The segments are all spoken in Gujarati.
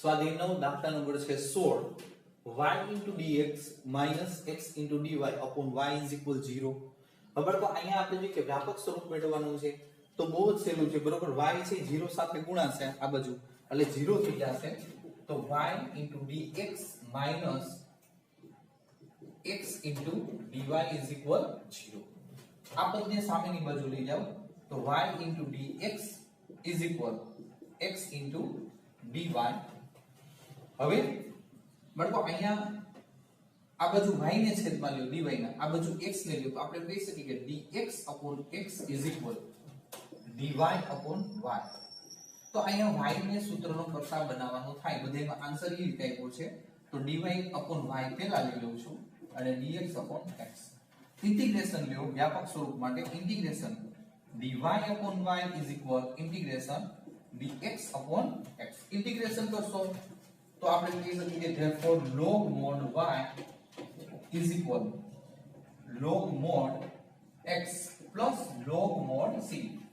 સ્વાધ્યાય 9 દાખલા નંબર છે 16 y into dx minus x into dy upon y is equal 0. બરાબર તો અહીંયા આપણે જે કે વ્યાપક સ્વરૂપ મેળવવાનું છે તો બહુ જ સહેલું છે બરોબર. y છે 0 સાથે ગુણાશે આ બાજુ એટલે 0 થઈ જશે તો y into dx minus x into dy is equal 0. આ પદને સામેની બાજુ લઈ જાઓ તો y into dx is equal x into dy. હવે બાળકો અહીંયા આ બાજુ y ને છેદમાં લ્યો dy ના, આ બાજુ x ને લ્યો તો આપણે કહી શકીએ કે dx upon x is equal dy upon y. તો અહીંયા y ને સૂત્રનો કરતા બનાવવાનો થાય બધામાં આન્સર એ રીતે આપ્યો છે તો dy upon y પેલા લઈ લઉં છું અને dx upon x. ઇન્ટિગ્રેશન લ્યો વ્યાપક સ્વરૂપ માટે integration dy upon y is equal integration dx upon x. Integration કરશો તો આપણે કહી શકીએ કે therefore log mod y is equal log mod x plus log mod c.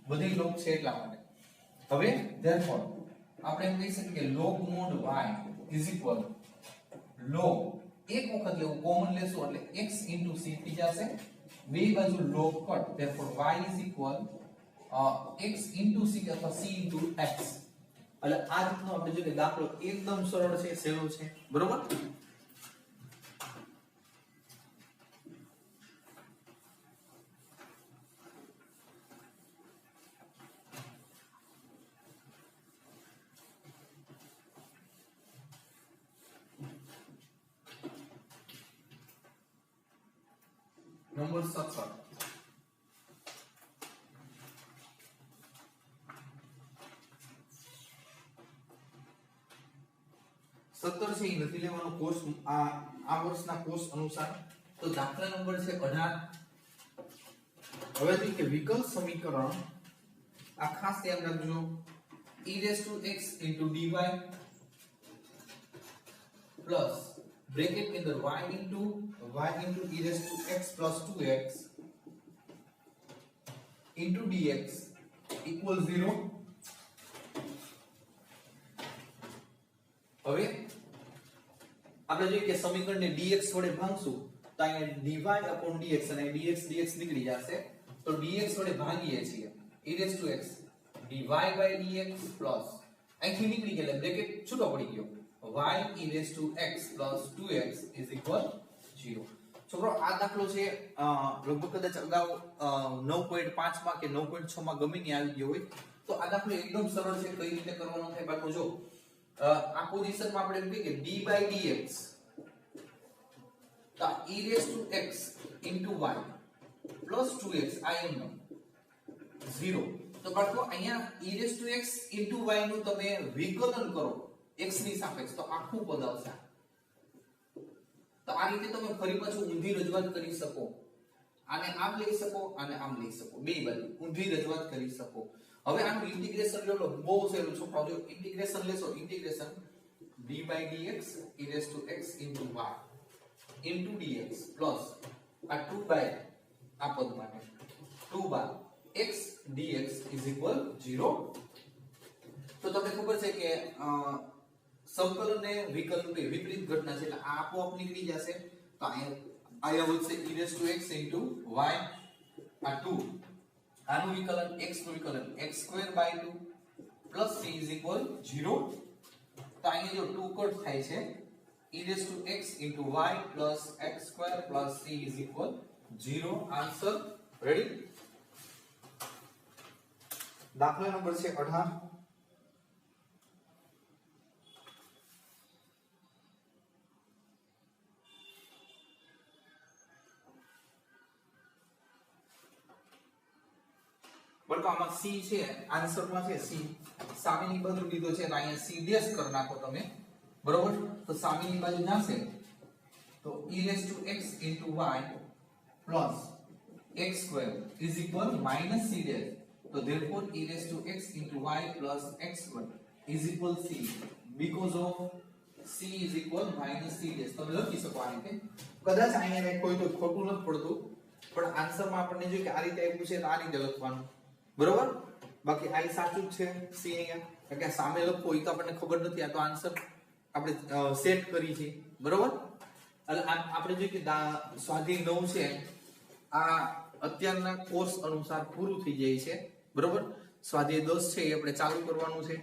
બધી log છે એટલા માટે. હવે therefore આપણે એમ કહી શકીએ કે log mod y is equal log એક વખત લેવું કોમન લેશું એટલે x into c થઈ જશે. બે બાજુ log cut therefore y is equal x into c અથવા c into x. એટલે આ રીતનો આપણે જોઈએ દાખલો એકદમ સરળ છે, સહેલો છે બરોબર. નંબર 17 17 છે એ નથી લેવાનો કોર્સ આ વર્ષના કોર્સ અનુસાર. તો દાખલા નંબર છે 18. હવે જોઈએ કે વિકલ સમીકરણ આ ખાસ ધ્યાન રાખજો e raised to x into dy plus bracket ની અંદર y into e raised to x plus 2x into dx equals 0. હવે આપણે જોઈએ કે સમીકરણને dx વડે ભાંગશું તો અહીંયા dy upon dx અને dx નીકળી જશે તો dx વડે ભાંગીએ છીએ e raised to x dy by dx plus અહીંથી નીકળી ગયા એટલે બ્રેકેટ છૂટો પડી ગયો y e raised to x plus 2x is equal 0. છોકરો આ દાખલો છે લગભગ કદાચ અગાઉ 9.5 માં કે 9.6 માં ગમે ની આવી ગયો હોય તો આ દાખલો એકદમ સરળ છે. કઈ રીતે કરવાનો થાય બાળકો જો આ પોઝિશન માં આપણે એમ કહીએ કે d by dx તો e raised to x into y plus 2x I am 0. તો બાળકો અહીંયા e raised to x into y નું તમે વિકલન કરો x ની સાપેક્ષ તો આખું પદ આવશે. તો આ રીતે તમે ફરી પાછું ઊંધી રજૂઆત કરી શકો. આને આમ લઈ શકો અને આમ લઈ શકો, બે બાજુ ઊંધી રજૂઆત કરી શકો. હવે આનું ઇન્ટિગ્રેશન લો બહુ સહેલું છે. જો ઇન્ટિગ્રેશન લેશો integration d by dx e raised to x into y into dx plus આ 2 by આ પદ માટે 2 by x dx is equal 0. તો તમને ખબર છે કે સંકલન ને વિકલન બે વિપરીત ઘટના છે એટલે આ આપોઆપ નીકળી જશે. તો અહીંયા વધશે e raised to x into y આ 2 આનું વિકલન x નું વિકલન x square by 2 plus c is equal 0. તો અહીંયા જો 2 કટ થાય છે e raised to x into y plus x square plus c is equal 0. Answer ready. દાખલા નંબર છે 18. બરાબર આમાં c છે આન્સરમાં છે c સામેની બાજુ લીધો છે તો અહીંયા c ડેશ કરી નાખો તમે બરોબર. તો સામેની બાજુ જશે તો e raised to x into y plus x square is equal minus c dash. તો therefore e raised to x into y plus x square is equal c because of c is equal minus c dash. તમે લખી શકો આ રીતે. કદાચ અહીંયા કોઈ તો ખોટું નથી પડતું પણ આન્સરમાં આપણને જો કે આ રીતે આપ્યું છે તો આ રીતે લખવાનું બરોબર. બાકી આ સાચું જ છે c અહીંયા કારણ કે સામે લખો એ તો આપણને ખબર નથી. આ તો આન્સર આપણે સેટ કરી છે બરોબર. એટલે આપણે જોઈએ કે સ્વાધ્યાય 9 છે આ અત્યારના કોર્સ અનુસાર પૂરું થઈ જાય છે બરોબર. સ્વાધ્યાય 10 છે એ આપણે ચાલુ કરવાનું છે.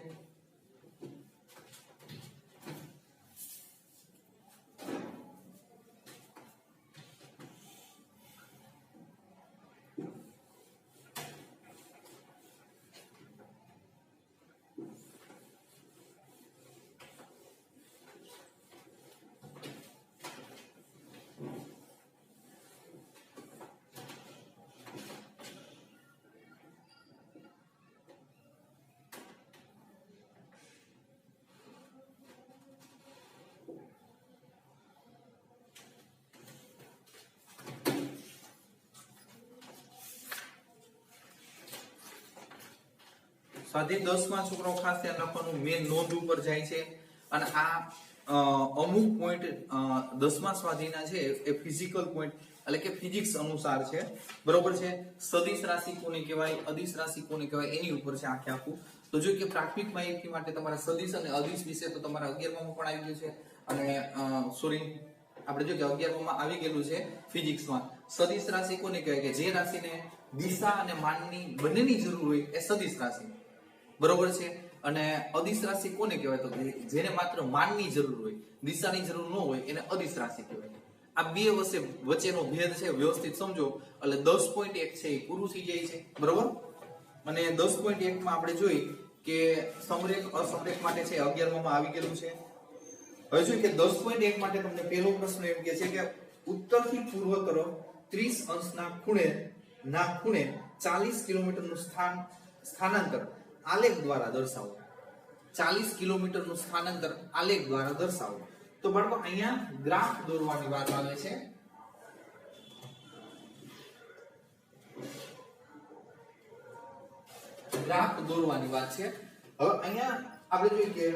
સ્વાધ્યાય 10 માં છોકરાઓ ખાસ ધ્યાન રાખવાનું મેન નોંધ ઉપર જાય છે અને આ અમુક પોઈન્ટ 10મા સ્વાધ્યાયના છે એ ફિઝિકલ પોઈન્ટ એટલે કે ફિઝિક્સ અનુસાર છે બરોબર છે. સદિશ રાશિ કોને કહેવાય, અદિશ રાશિ કોને કહેવાય એની ઉપર છે આખે આખું. તો જો કે પ્રાથમિક માહિતી માટે તમારા સદિશ અને અદિશ વિશે તો તમારા 11માં પણ આવી ગયું છે અને સોરી આપણે જો કે 11માં આવી ગયેલું છે ફિઝિક્સમાં. સદિશ રાશિ કોને કહેવાય કે જે રાશિને દિશા અને માનની બંનેની જરૂર હોય એ સદિશ રાશિ બરોબર છે. અને અદિશ રાશિ કોને કહેવાય તો જેને માત્ર માનની જરૂર હોય દિશાની જરૂર ન હોય એને અદિશ રાશિ કહેવાય. આ બે વચ્ચેનો ભેદ છે વ્યવસ્થિત સમજો એટલે 10.1 છે એ પૂરું થઈ જાય છે બરોબર. અને 10.1 માં આપણે જોઈ કે સમરેખ અસમરેખ માટે છે 11માં આવી ગયેલું છે. હવે જોઈએ કે 10.1 માટે તમને પહેલો પ્રશ્ન એમ કહે છે કે ઉત્તરથી પૂર્વ તરફ 30 અંશના ખૂણે 40 કિલોમીટરનું સ્થાનાંતર આલેખ દ્વારા દર્શાવો. 40 કિલોમીટરનું સ્થાનાંતર આલેખ દ્વારા દર્શાવો. તો બાળકો અહીંયા ગ્રાફ દોરવાની વાત આવે છે. ગ્રાફ દોરવાની વાત છે. હવે અહીંયા આપણે જોઈએ કે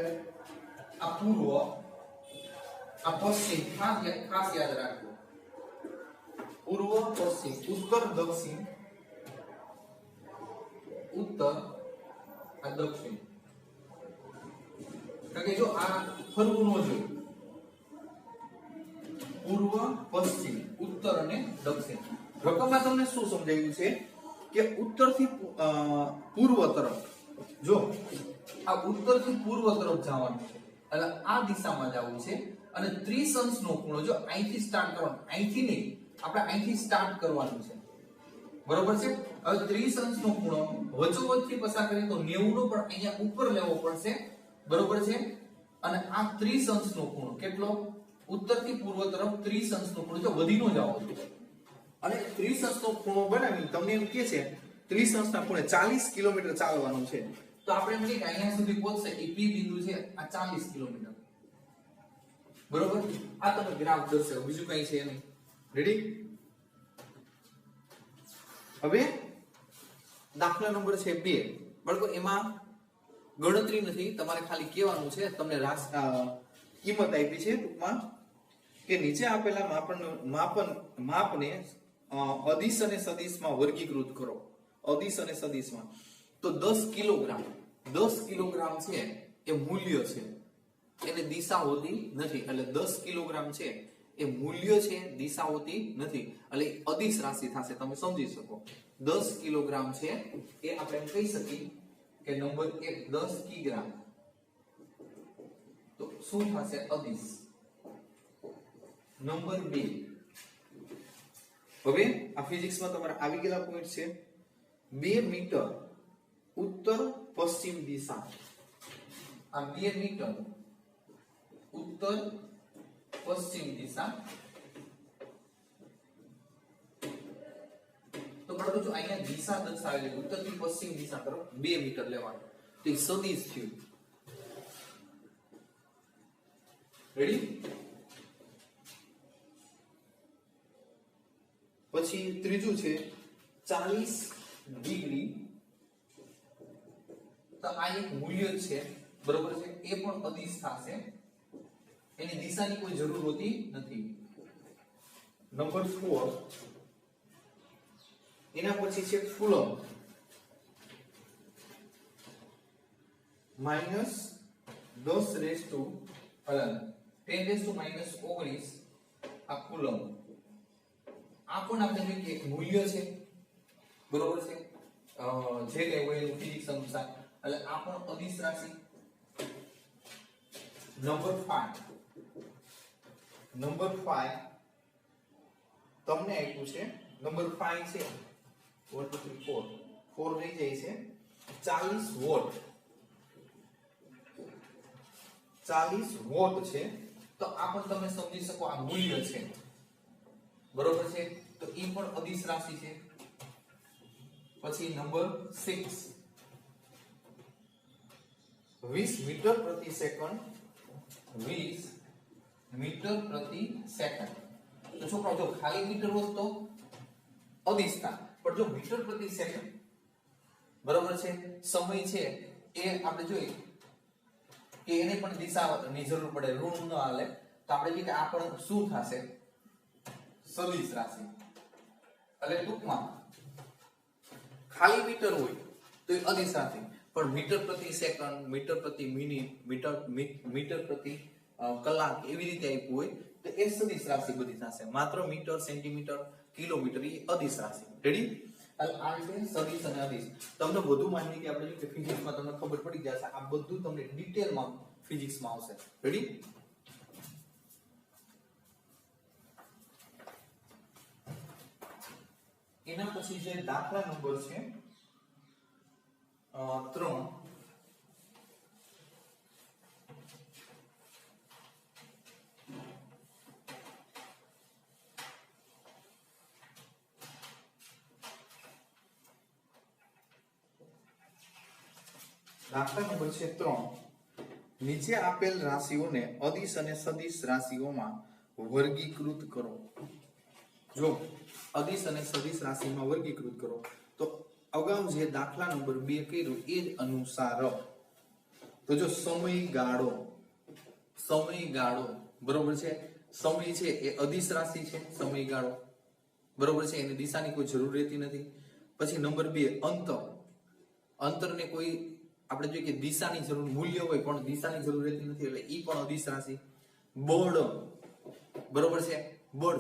આ પૂર્વ આ પશ્ચિમ ખાસ યાદ રાખવું. પૂર્વ પશ્ચિમ ઉત્તર દક્ષિણ ઉત્તર આ દક્ષિણ. કારણ કે જો આ ફરવું ન જોઈએ પૂર્વ પશ્ચિમ ઉત્તર અને દક્ષિણ. રકમમાં તમને શું સમજાવ્યું છે કે ઉત્તરથી પૂર્વ તરફ જો આ ઉત્તરથી પૂર્વ તરફ જવાનું છે એટલે આ દિશામાં જવું છે અને 30 અંશનો ખૂણો જો અહીંથી સ્ટાર્ટ કરવાનું અહીંથી નહીં આપણે અહીંથી સ્ટાર્ટ કરવાનું છે બરોબર છે. હવે 30 અંશનો ખૂણો વચ્ચોવચ્ચથી પસાર કરીએ તો 90 નો પણ અહીંયા ઉપર લેવો પડશે બરોબર છે. અને આ 30 અંશનો ખૂણો કેટલો ઉત્તરથી પૂર્વ તરફ 30 અંશનો ખૂણો જો વધી નો જાવો જોઈએ અને 30 અંશનો ખૂણો બનાવી તમને એમ કહે છે 30 અંશના ખૂણે 40 કિલોમીટર ચાલવાનું છે. તો આપણે એમ કહીએ કે અહીંયા સુધી પહોંચશે એ પી બિંદુ છે આ 40 કિલોમીટર બરોબર. આ તમે ગ્રાફ દર્શાવો બીજું કઈ છે નહીં. રેડી. હવે દાખલા નંબર છે 2 બરાબર. એમાં ગણતરી નથી તમારે ખાલી કહેવાનું છે. તમને કિંમત આપી છે ટૂંકમાં કે નીચે આપેલા માપને અદિશ અને સદિશમાં વર્ગીકૃત કરો. અદિશ અને સદિશમાં તો 10 કિલોગ્રામ છે એ મૂલ્ય છે એને દિશા હોતી નથી એટલે 10 કિલોગ્રામ છે એ મૂલ્ય છે દિશા હોતી નથી એટલે અદિશ રાશિ થશે. તમે સમજી શકો 10 કિલોગ્રામ છે એ આપણે એમ કહી શકીએ કે નંબર 1 10 કિગ્રા તો શું થશે અદિશ. નંબર 2 હવે આ ફિઝિક્સમાં તમારે આવી ગયેલા પોઈન્ટ છે 2 મીટર ઉત્તર પશ્ચિમ દિશા. આ 2 મીટર ઉત્તર પશ્ચિમ દિશા. તો બાળકો જો અહીંયા દિશા દર્શાવેલી ઉત્તરથી પશ્ચિમ દિશા તરફ 2 મીટર લેવાનું તો એ સદિશ થયું. રેડી. પછી ત્રીજું છે 40 ડિગ્રી. તો આ એક મૂલ્ય છે બરોબર છે એ પણ અદિશ થશે એની દિશાની કોઈ જરૂર હોતી નથી. નંબર 4 એના પછી છે કુલમ -10⁻⁴ હલન 10⁻⁻⁹ આ કુલમ આ પણ આપણે જોઈએ કે એક મૂલ્ય છે બરોબર છે જે કઈ હોય એનું ફિઝિક્સ અનુસાર એટલે આ પણ અદિશ રાશિ નંબર 5 તમને આપ્યું છે નંબર 5 છે 1 2 3 4 રહી જાય છે 40 વોટ છે તો આ પણ તમે સમજી શકો આ મૂલ્ય છે બરોબર છે તો એ પણ અદિશ રાશિ છે પછી નંબર 6 20 મીટર પ્રતિ સેકન્ડ 20 મીટર પ્રતિ સેકન્ડ તો છોકરાઓ જો ખાલી મીટર હોત તો અદિશતા પણ જો મીટર પ્રતિ સેકન્ડ બરોબર છે સમય છે એ આપણે જોઈએ કે એને પણ દિશાની જરૂર પડે ઋણ ન હાલે તો આપણે જોઈએ કે આ પણ શું થશે સદિશ રાશિ એટલે ટૂંકમાં ખાલી મીટર હોય તો એ અદિશ રાશિ પણ મીટર પ્રતિ સેકન્ડ મીટર પ્રતિ મિનિટ મીટર પ્રતિ કલાક એવી રીતે આપ્યું હોય તો એ સદિશ રાશિ બધી થશે માત્ર મીટર સેન્ટીમીટર કિલોમીટર એ અદિશ રાશિ રેડી આ રીતે સદિશ અને અદિશ તમને વધુ માહિતી આપણે જો કે ફિઝિક્સમાં તમને ખબર પડી જશે આ બધું તમને ડિટેલમાં ફિઝિક્સમાં આવશે રેડી એના પછી જે દાખલા નંબર છે 3 દાખલા નંબર છે 3 નીચે આપેલ રાશિઓને અદિશ અને સદિશ રાશિઓમાં વર્ગીકૃત કરો જો અદિશ અને સદિશ રાશિમાં વર્ગીકૃત કરો તો અગાઉ જે દાખલા નંબર 2 કર્યું એ જ અનુસાર તો જો સમયગાળો બરોબર છે સમય છે એ અદિશ રાશિ છે સમયગાળો બરોબર છે એની દિશાની કોઈ જરૂર રહેતી નથી પછી નંબર 2 અંતરને કોઈ આપણે જોઈએ કે દિશાની જરૂર મૂલ્ય હોય પણ દિશાની જરૂર રહેતી નથી એટલે ઈ પણ અદિશ રાશિ બળ બરોબર છે બળ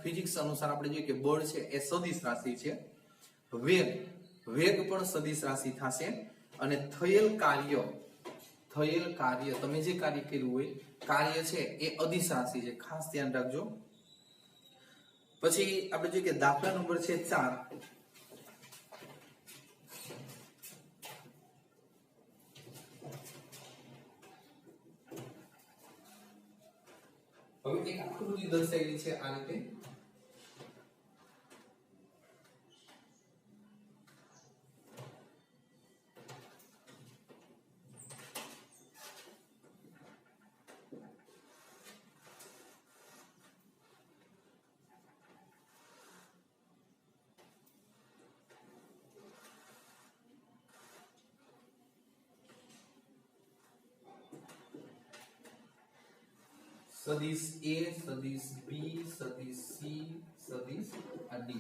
ફિઝિક્સ અનુસાર આપણે જોઈએ કે બળ છે એ સદિશ રાશિ છે વેગ પણ સદિશ રાશિ થશે અને થયેલ કાર્ય તમે જે કાર્ય કર્યું હોય કાર્ય છે એ અદિશ રાશિ છે ખાસ ધ્યાન રાખજો પછી આપણે જોઈએ કે દાખલા નંબર છે 4 હવે એક આકૃતિ દર્શાવેલી છે આ રીતે સદિશ A સદિશ B સદિશ C સદિશ D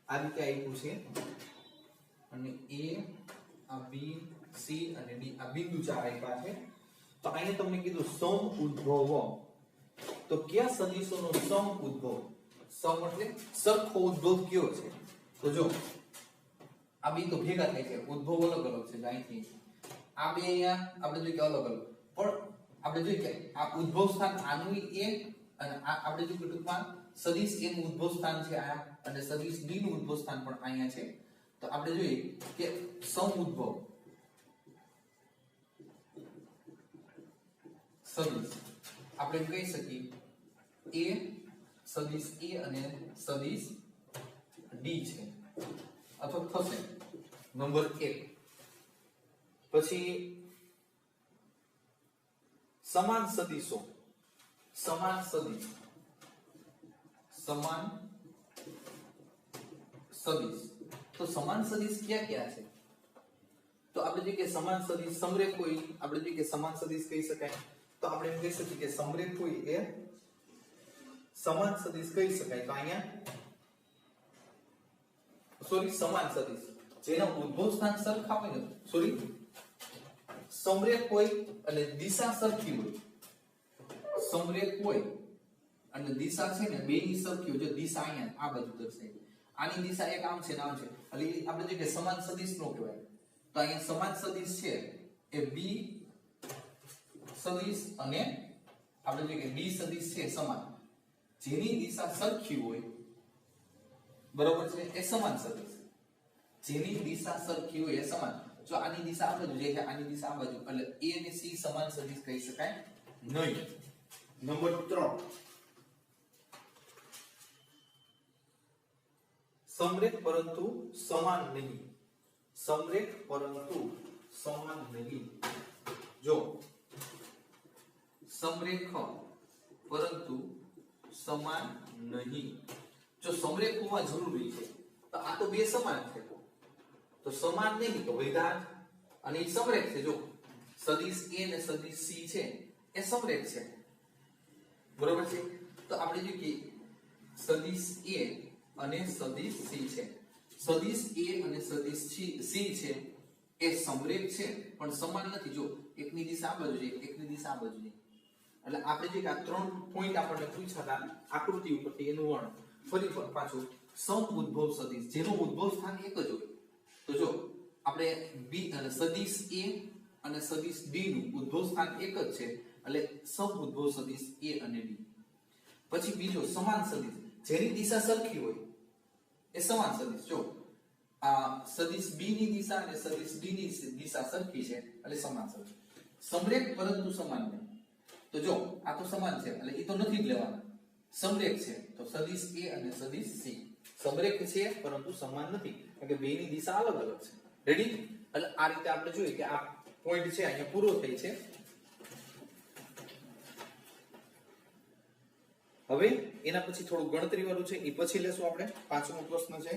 આ રીતે આપ્યું છે અને A આ B C અને D આ બિંદુ ચાર આપ્યા છે તો અહીંયા તમને કીધું સમ ઉદ્ભવ તો કયા સદિશોનો સમ ઉદ્ભવ સમ એટલે સરખો ઉદ્ભવ કયો છે તો જો આ બે તો ભેગા થાય છે ઉદ્ભવ અલગ અલગ છે અહીંથી આ બે અહીંયા આપણે જોઈએ કે અલગ અલગ પણ આપણે જોઈએ કે આ ઉદ્ભવ સ્થાન આનું A અને આપણે જોઈએ કે ટૂંકમાં સદિશ A નું ઉદ્ભવ સ્થાન છે આ અને સદિશ D નું ઉદ્ભવ સ્થાન પણ અહીંયા છે તો આપણે જોઈએ કે સમ ઉદ્ભવ સદિશ આપણે કહી શકીએ A સદિશ A અને સદિશ D છે અથવા થશે નંબર 1 પછી સમાન સદિશો સમાન સદિશ તો સમાન સદિશ ક્યાં છે તો આપણે જે કે સમાન સદિશ સમરેખ હોય આપણે જે કે સમાન સદિશ કહી શકાય તો આપણે એમ કહી શકીએ કે સમરેખ હોય એ સમાન સદિશ કહી શકાય તો અહીંયા સમાન સદિશ જેના ઉદ્ભવ સ્થાન સરખા હોય ને સમરેખ હોય અને દિશા સરખી હોય, સમરેખ હોય અને દિશા છે ને બેની સરખી હોય, જો દિશા અહીંયા આ બાજુ દર્શાવી, આની દિશા એક આમ છે ને આમ છે, એટલે આપણે જે કે સમાન સદિશ નો કહેવાય, તો અહીંયા સમાન સદિશ છે એ બી સદિશ અને આપણે જે કે બી સદિશ છે સમાન, જેની દિશા સરખી હોય, બરોબર છે, એ સમાન સદિશ, જેની દિશા સરખી હોય એ સમાન, જો આની દિશા આ બાજુ જે છે આની દિશા આ બાજુ, એટલે a અને c સમાન સદિશ કહી શકાય નહીં. નંબર 3, સમરેખ પરંતુ સમાન નહીં, સમરેખ પરંતુ સમાન નહીં. જો સમરેખ પરંતુ સમાન નહીં, જો સમરેખ હોવા જરૂરી છે તો આ તો બે સમાન છે, તો સમાન નહીં તો વૈધાર્થ, અને એ સમરેખ છે, જો સદિશ a અને સદિશ c છે એ સમરેખ છે, બરોબર છે. તો આપણે જો કે સદિશ a અને સદિશ c છે, સદિશ a અને સદિશ c છે એ સમરેખ છે પણ સમાન નથી, જો એકની દિશા આ બાજુ છે એકની દિશા આ બાજુ છે, એટલે આપણે જે આ 3 પોઈન્ટ આપણને પૂછ્યા હતા આકૃતિ ઉપરથી એનું વર્ણન ફરી પાછું, સમઉદ્ભવ સદિશ જેનો ઉદ્ભવ સ્થાન એક જ હોય, તો જો આપણે b અને સદિશ a અને સદિશ d નું ઉદ્ભવ સ્થાન એક જ છે, એટલે સમઉદ્ભવ સદિશ a અને d. પછી બીજો સમાન સદિશ જેની દિશા સરખી હોય એ સમાન સદિશ, જો આ સદિશ b ની દિશા અને સદિશ d ની દિશા સરખી છે એટલે સમાન સદિશ. સમરેખ પરંતુ સમાન નહીં, તો જો આ તો સમાન છે એટલે એ તો નથી જ લેવાના, સમરેખ છે તો સદિશ a અને સદિશ c સમરેખ છે પરંતુ સમાન નથી, કારણ કે બેની દિશા અલગ અલગ છે. રેડી? એટલે આ રીતે આપણે જોઈએ કે આ પોઈન્ટ છે અહીંયા પૂરો થઈ છે. હવે એના પછી થોડું ગણતરી વાળું છે એ પછી લેશું આપણે. પાંચમો પ્રશ્ન છે